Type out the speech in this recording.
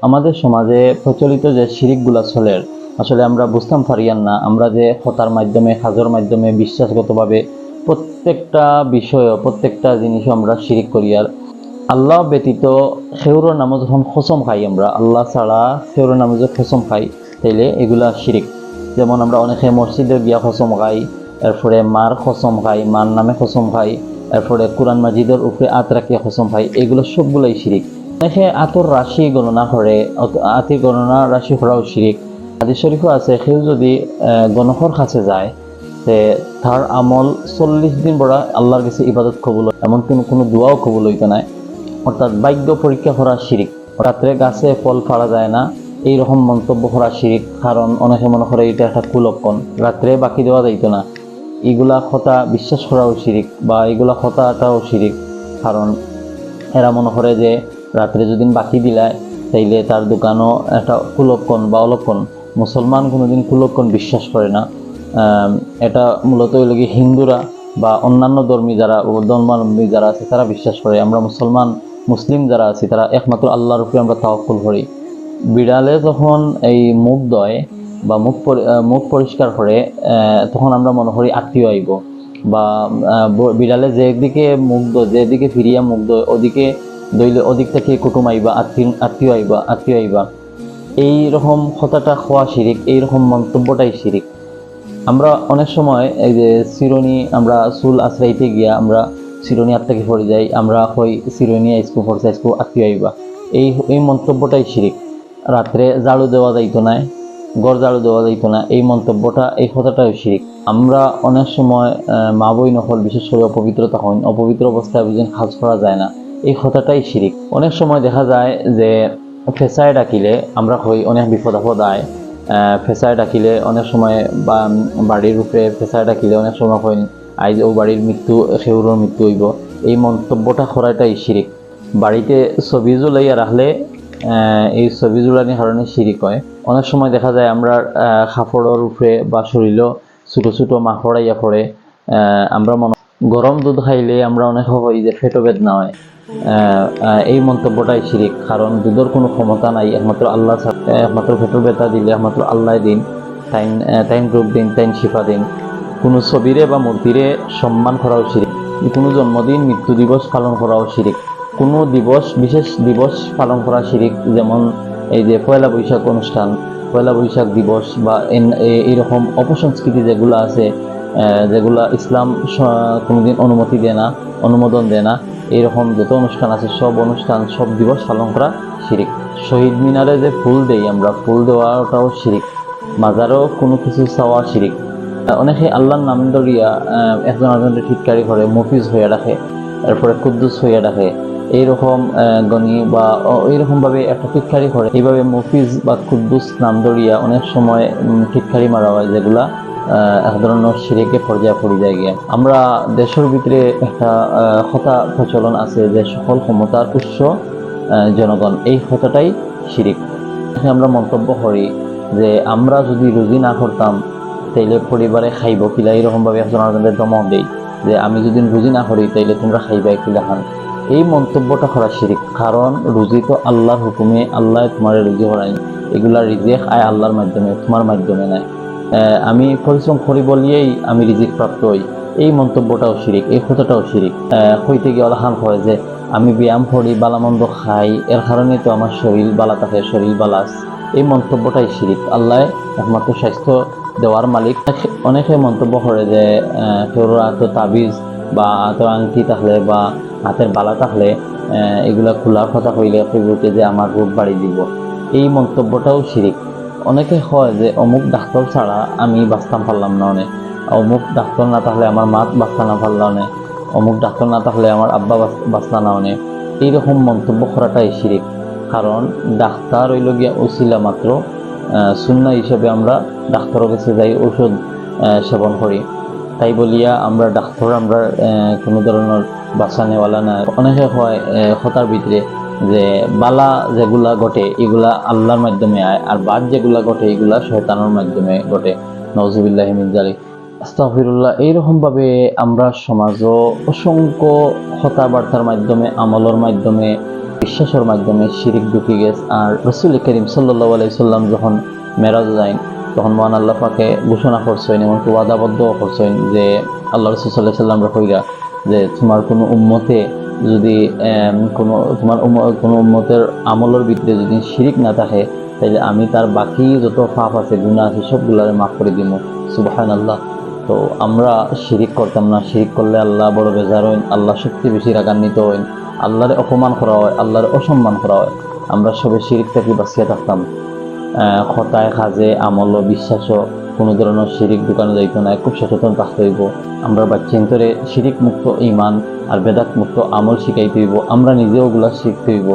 আমাদের সমাজে প্রচলিত যে শিরিকগুলা চলে আসলে আমরা বুঝতাম পারিয়ান না। আমরা যে হতার মাধ্যমে কাজের মাধ্যমে বিশ্বাসগতভাবে প্রত্যেকটা বিষয় প্রত্যেকটা জিনিসও আমরা শিরিক করি। আর আল্লাহ ব্যতীত সেউর নামে যখন কসম খাই, আমরা আল্লাহ ছাড়া সেউর নামে যে কসম খাই তাইলে এগুলা শিরিক। যেমন আমরা অনেকে মসজিদে গিয়া কসম খাই, এরপরে মার কসম খাই, মার নামে কসম খাই, এরপরে কোরআন মাজিদের উপরে আত রাখিয়া কসম খাই, এগুলো সবগুলাই শিরিক। অনেকে আতর রাশি গণনা করে, আতি গণনা রাশি করাও শিরিক। হাদিস শরীফও আছে কেউ যদি গণকর কাছে যায় তে তার আমল 40 দিন বড় আল্লাহর কাছে ইবাদত কবুল, এমন কোনো দোয়াও কবুল হইতে নাই। অর্থাৎ ভাগ্য পরীক্ষা করা শিরিক। রাত্রে গাছে ফল ফাড়া যায় না এইরকম মন্তব্য করা শিরিক, কারণ অনেকে মনে করে এটা একটা কুলক্ষণ, রাত্রে বাকি দেওয়া যাইতো না। এগুলা কথা বিশ্বাস করাও শিরিক, বা এগুলা কথাটাও শিরিক। কারণ এরা মনে করে যে রাত্রে যদি বাকি দিলায় তাইলে তার দোকানও একটা কুলক্ষণ বা অলক্ষণ। মুসলমান কোনোদিন কুলক্ষণ বিশ্বাস করে না। এটা মূলত হইলে হিন্দুরা বা অন্যান্য ধর্মাবলম্বী যারা আছে তারা বিশ্বাস করে। আমরা মুসলিম যারা আছি তারা একমাত্র আল্লাহর উপরে আমরা তাওয়াক্কুল করি। বিড়ালে যখন এই মুখ ধোয় বা মুখ পরিষ্কার করে, তখন আমরা মনে করি আত্মীয় আইব, বা বিড়ালে যেদিকে যেদিকে ফিরিয়া মুখ ধোয় ওদিকে দইলে ওদিক থেকে কুটুম আইবা, আত্মীয় আইবা। এইরকম কথাটা খোয়া শিরিক, এইরকম মন্তব্যটাই শিরিক। আমরা অনেক সময় এই যে চিরুনি, আমরা চুল আশ্রাইতে গিয়া আমরা চিরুনি আত্মাকে পড়ে যাই, আমরা হই চিরুনি আইসকু ফরসা আইসকু আত্মীয় আইবা, এই মন্তব্যটাই শিরিক। রাত্রে ঝাড়ু দেওয়া যাইতো না, গড় ঝাড়ু দেওয়া যাইতো না, এই মন্তব্যটা, এই কথাটাই শিরিক। আমরা অনেক সময় মা বই নকল, বিশেষ করে অপবিত্রতা হন, অপবিত্র অবস্থায় বুঝেন কাজ করা যায় না, এই কথাটাই শিরিক। অনেক সময় দেখা যায় যে ফেসায় ডাকিলে আমরা হই অনেক বিপদ আপদ আয়। ফেসায় ডাকিলে অনেক সময়, বা বাড়ির উপরে ফেসায় ডাকিলে অনেক সময় হয় আইজ ও বাড়ির মৃত্যু, সেউরোর মৃত্যু হইব, এই মন্তব্যটা করাটাই শিরিক। বাড়িতে ছবি জ্বলাইয়া রাখলে এই ছবি জ্বলানির কারণে শিরিক হয়। অনেক সময় দেখা যায় আমরা কাপড়ের উপরে বা শরীরও ছোট ছোট মাকড় আইয়া পড়ে। আমরা গরম দুধ খাইলে আমরা অনেক হই যে পেটও বেদনা হয়, এই মন্তব্যটাই শিরিক। কারণ দুধের কোনো ক্ষমতা নাই, একমাত্র আল্লাহ, একমাত্র পেটের ব্যথা দিলে একমাত্র আল্লাহ দিন, তাইন রূপ দিন, তাইন শিফা দিন। কোনো ছবিরে বা মূর্তিরে সম্মান করাও শিরিক। কোনো জন্মদিন, মৃত্যু দিবস পালন করাও শিরিক। কোনো বিশেষ দিবস পালন করা শিরিক। যেমন এই যে পয়লা বৈশাখ অনুষ্ঠান, পয়লা বৈশাখ দিবস, বা এইরকম অপসংস্কৃতি যেগুলো আছে, যেগুলা ইসলাম কোনোদিন অনুমতি দেয় না, অনুমোদন দেয় না, এইরকম যত অনুষ্ঠান আছে সব অনুষ্ঠান, সব দিবস পালন করা শিরিক। শহীদ মিনারে যে ফুল দেই আমরা, ফুল দেওয়াটাও শিরিক। মাজারও কোনো কিছু চাওয়া শিরিক। অনেকে আল্লাহর নাম ধরিয়া একজন আরেকজনকে ঠিককারি করে, মফিজ হইয়া রাখে, এরপরে কুদ্দুস হইয়া রাখে, এইরকম গণি বা এইরকম ভাবে একটা ঠিককারি করে। এইভাবে মফিজ বা কুদ্দুস নাম ধরিয়া অনেক সময় ঠিককারি মারা হয়, যেগুলা এক ধরনের শিরিকে পর্যায়ে পড়ে যায় গিয়া। আমরা দেশের ভিতরে একটা কথা প্রচলন আছে যে সকল ক্ষমতার উৎস জনগণ, এই কথাটাই শিরিক। আমরা মন্তব্য করি যে আমরা যদি রুজি না করতাম তাইলে পরিবারে খাইব কিলা, এরকম ভাবে একজন আরেকজনের দমক দেই যে আমি যদি রুজি না করি তাইলে তোমরা খাইবা কিলা খান। এই মন্তব্যটা করা শিরিক। কারণ রুজি তো আল্লাহর হুকুমে, আল্লাহ তোমার রুজি করাই, এগুলা রিজিক আয় আল্লাহর মাধ্যমে, তোমার মাধ্যমে নাই। আমি পরিশ্রম করি বলিয়েই আমি রিজিক প্রাপ্ত হই, এই মন্তব্যটাও শিরিক, এই কথাটাও শিরিক। হইতে গিয়ে অলাহান হয় যে আমি ব্যায়াম করি, বালামন্দ খাই, এর কারণে তো আমার শরীর বালা থাকে, শরীর বালাস, এই মন্তব্যটাই শিরিক। আল্লাহ একমাত্র স্বাস্থ্য দেওয়ার মালিক। অনেকে মন্তব্য করে যে কেউ হাতে তাবিজ বা হাতের আংটি থাকলে বা হাতের বালা থাকলে এগুলা খোলার কথা কইলে কইবতে যে আমার রোগ বাড়ি দিব, এই মন্তব্যটাও শিরিক। অনেকে হয় যে অমুক ডাক্তার ছাড়া আমি বাঁচতাম পারলাম না, অনেক অমুক ডাক্তার না থাকলে আমার মা বাঁচতা না পারল না, অমুক ডাক্তার না থাকলে আমার আব্বা বাঁচতা না অনেক, এইরকম মন্তব্য করাটাই শিরিক। কারণ ডাক্তার হইল গিয়া উসিলা মাত্র, সুন্নাহ হিসেবে আমরা ডাক্তারের কাছে যাই, ঔষধ সেবন করি, তাই বলিয়া আমরা ডাক্তার আমরা কোনো ধরনের বাঁচা নেওয়ালা না। অনেকে হয় হতার ভিতরে যে বালা যেগুলা ঘটে এগুলা আল্লাহর মাধ্যমে আয়, আর বাদ যেগুলা ঘটে এগুলা শয়তানের মাধ্যমে ঘটে। নওজুবিল্লাহি মিন যালিক, আস্তাগফিরুল্লাহ। এইরকম ভাবে আমরা সমাজও অসংখ্য কথাবার্তার মাধ্যমে, আমলের মাধ্যমে বিশ্বাসের মাধ্যমে শিরিক ঢুকে গেছে। আর রাসূল করিম সাল্লাল্লাহু আলাইহি সাল্লাম যখন মেরাজ যায় তখন মহান আল্লাহ পাকে ঘোষণা করছেন, এমনকি ওয়াদাবদ্ধ করছেন যে আল্লাহ রাসূল সাল্লাল্লাহু আলাইহি সাল্লামরা কইরা যে তোমার কোনো উম্মতে যদি কোনো উম্মতের আমলের ভিতরে যদি শিরিক না থাকে তাহলে আমি তার বাকি যত পাপ আছে গুনাহ আছে সবগুলারে মাফ করে দিব। সুবহানাল্লাহ। তো আমরা শিরিক করতাম না। শিরিক করলে আল্লাহ বড় বেজার হইন, আল্লাহ সত্যি বেশি রাগান্বিত হইন, আল্লাহরে অপমান করা হয়, আল্লাহরে অসম্মান করা হয়। আমরা সবে শিরিক থেকে বাঁচিয়ে থাকতাম। খতায় কাজে আমল ও বিশ্বাসও কোনো ধরনের শিরিক ঢুকানো যাইতো না। খুব সচেতন থাকতে হইব। আমরা বাচ্চান্তরে শিরিক মুক্ত ইমান আর বেদাত মুক্ত আমল শিখাইতে হইব। আমরা নিজেও ওগুলা শিখতে হইব।